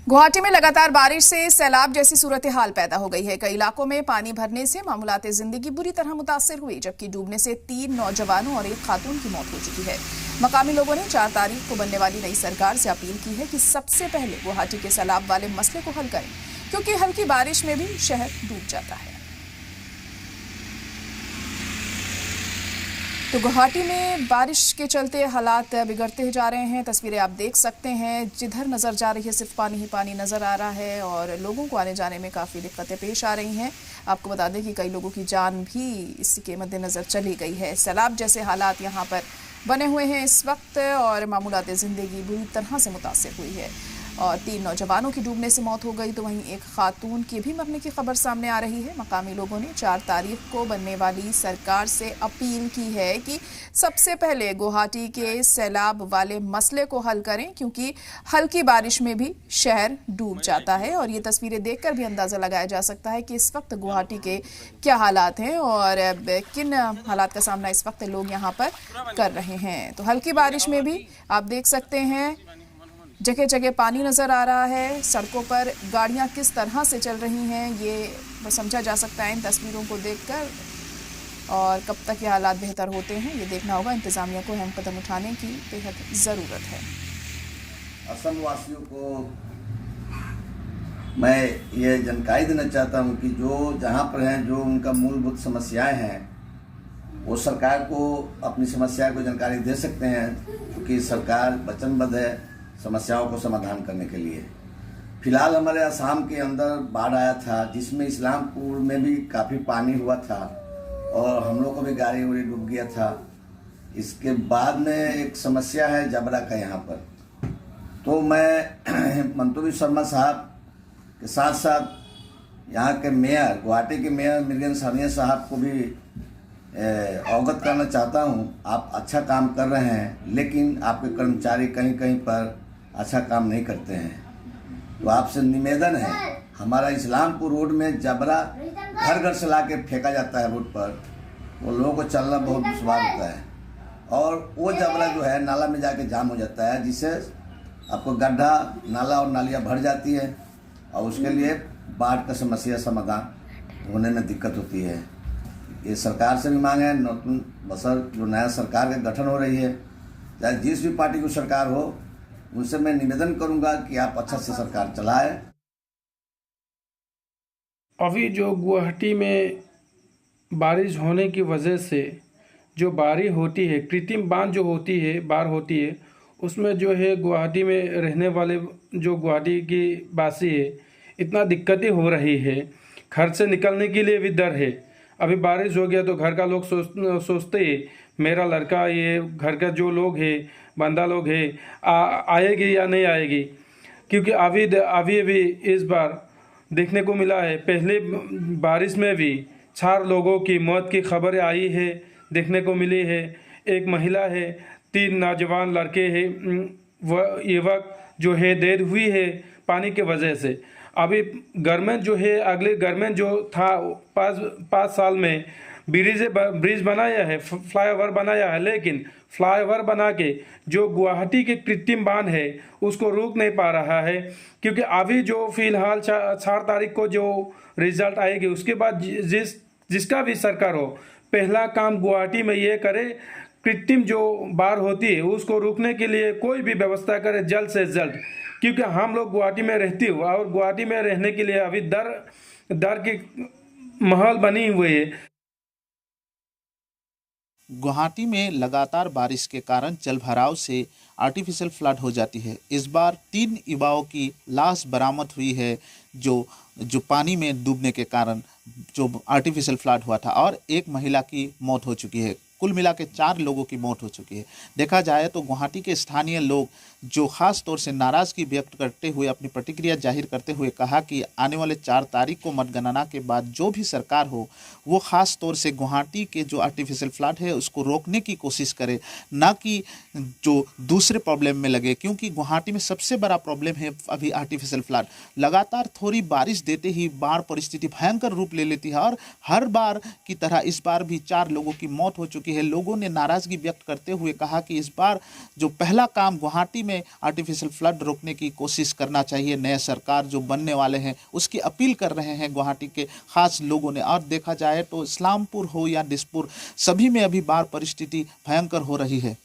गुवाहाटी में लगातार बारिश से सैलाब जैसी सूरत हाल पैदा हो गई है। कई इलाकों में पानी भरने से मामूलाते जिंदगी बुरी तरह मुतासिर हुई, जबकि डूबने से 3 नौजवानों और 1 खातून की मौत हो चुकी है। मकामी लोगों ने 4 तारीख को बनने वाली नई सरकार से अपील की है कि सबसे पहले गुवाहाटी के सैलाब वाले मसले को हल करें, क्योंकि हल्की बारिश में भी शहर डूब जाता है। तो गुवाहाटी में बारिश के चलते हालात बिगड़ते जा रहे हैं। तस्वीरें आप देख सकते हैं, जिधर नजर जा रही है सिर्फ पानी ही पानी नजर आ रहा है और लोगों को आने जाने में काफ़ी दिक्कतें पेश आ रही हैं। आपको बता दें कि कई लोगों की जान भी इसके मद्देनजर चली गई है। सैलाब जैसे हालात यहाँ पर बने हुए हैं इस वक्त और मामूलाते ज़िंदगी बुरी तरह से मुतासिर हुई है और 3 नौजवानों की डूबने से मौत हो गई, तो वहीं 1 खातून की भी मरने की खबर सामने आ रही है। मकामी लोगों ने 4 तारीख को बनने वाली सरकार से अपील की है कि सबसे पहले गुवाहाटी के सैलाब वाले मसले को हल करें, क्योंकि हल्की बारिश में भी शहर डूब जाता है। और ये तस्वीरें देखकर भी अंदाज़ा लगाया जा सकता है कि इस वक्त गुवाहाटी के क्या हालात हैं और किन हालात का सामना इस वक्त लोग यहाँ पर कर रहे हैं। तो हल्की बारिश में भी आप देख सकते हैं जगह जगह पानी नजर आ रहा है, सड़कों पर गाड़ियां किस तरह से चल रही हैं ये समझा जा सकता है इन तस्वीरों को देखकर। और कब तक ये हालात बेहतर होते हैं ये देखना होगा। इंतजामिया को अहम कदम उठाने की बेहद ज़रूरत है। असम वासियों को मैं ये जानकारी देना चाहता हूँ कि जो जहाँ पर हैं, जो उनका मूलभूत समस्याएं हैं, वो सरकार को अपनी समस्या को जानकारी दे सकते हैं, क्योंकि सरकार वचनबद्ध है समस्याओं को समाधान करने के लिए। फिलहाल हमारे असम के अंदर बाढ़ आया था, जिसमें इस्लामपुर में भी काफ़ी पानी हुआ था और हम लोग को भी गाड़ी उड़ी डूब गया था। इसके बाद में एक समस्या है जबरा का यहाँ पर। तो मैं मंतूरी शर्मा साहब के साथ साथ यहाँ के मेयर, गुवाहाटी के मेयर मृगन सानिया साहब को भी अवगत करना चाहता हूँ। आप अच्छा काम कर रहे हैं, लेकिन आपके कर्मचारी कहीं कहीं पर अच्छा काम नहीं करते हैं। तो आपसे निवेदन है, हमारा इस्लामपुर रोड में जबरा घर घर से ला के फेंका जाता है रोड पर, वो लोगों को चलना बहुत दुश्वार होता है और वो जबरा जो है नाला में जाके जाम हो जाता है, जिससे आपको गड्ढा, नाला और नालियाँ भर जाती है और उसके लिए बाढ़ का समस्या समाधान होने में दिक्कत होती है। ये सरकार से भी मांग है, नौतन बसर जो नया सरकार का गठन हो रही है, चाहे जिस भी पार्टी की सरकार हो, उनसे मैं निवेदन करूंगा कि आप अच्छा से सरकार चलाएं। अभी जो गुवाहाटी में बारिश होने की वजह से जो बारिश होती है, कृत्रिम बांध जो होती है, बाढ़ होती है, उसमें जो है गुवाहाटी में रहने वाले जो गुवाहाटी की वासी है, इतना दिक्कतें हो रही है। घर से निकलने के लिए भी डर है। अभी बारिश हो गया तो घर का लोग सोचते हैं मेरा लड़का, ये घर का जो लोग है, बंदा लोग है, आएगी या नहीं आएगी, क्योंकि अभी इस बार देखने को मिला है, पहले बारिश में भी 4 लोगों की मौत की खबरें आई है, देखने को मिली है। एक महिला है, 3 नौजवान लड़के हैं, वह युवक जो है डेथ हुई है पानी के वजह से। अभी गवर्नमेंट जो है, अगले गवर्नमेंट जो था 5 साल में ब्रिज बनाया है, फ्लाईओवर बनाया है, लेकिन फ्लाईओवर बना के जो गुवाहाटी के कृत्रिम बांध है उसको रोक नहीं पा रहा है। क्योंकि अभी जो फिलहाल 4 तारीख को जो रिजल्ट आएगी, उसके बाद जिसका भी सरकार हो, पहला काम गुवाहाटी में ये करे, कृत्रिम जो बाढ़ होती है उसको रोकने के लिए कोई भी व्यवस्था करे जल्द से जल्द। क्योंकि हम लोग गुवाहाटी में रहते हो और गुवाहाटी में रहने के लिए अभी डर की माहौल बनी हुई है। गुवाहाटी में लगातार बारिश के कारण जलभराव से आर्टिफिशियल फ्लड हो जाती है। इस बार 3 युवाओं की लाश बरामद हुई है जो पानी में डूबने के कारण जो आर्टिफिशियल फ्लड हुआ था, और 1 महिला की मौत हो चुकी है। कुल मिला के 4 लोगों की मौत हो चुकी है। देखा जाए तो गुवाहाटी के स्थानीय लोग जो खास तौर से नाराज़गी व्यक्त करते हुए अपनी प्रतिक्रिया जाहिर करते हुए कहा कि आने वाले 4 तारीख को मतगणना के बाद जो भी सरकार हो, वो खास तौर से गुवाहाटी के जो आर्टिफिशियल फ्लड है उसको रोकने की कोशिश करे, ना कि जो दूसरे प्रॉब्लम में लगे। क्योंकि गुवाहाटी में सबसे बड़ा प्रॉब्लम है अभी आर्टिफिशियल फ्लड। लगातार थोड़ी बारिश देते ही बाढ़ परिस्थिति भयंकर रूप ले लेती है और हर बार की तरह इस बार भी 4 लोगों की मौत हो चुकी चुकी है। लोगों ने नाराजगी व्यक्त करते हुए कहा कि इस बार जो पहला काम गुवाहाटी में आर्टिफिशियल फ्लड रोकने की कोशिश करना चाहिए। नए सरकार जो बनने वाले हैं उसकी अपील कर रहे हैं गुवाहाटी के खास लोगों ने। और देखा जाए तो इस्लामपुर हो या दिसपुर, सभी में अभी बाढ़ परिस्थिति भयंकर हो रही है।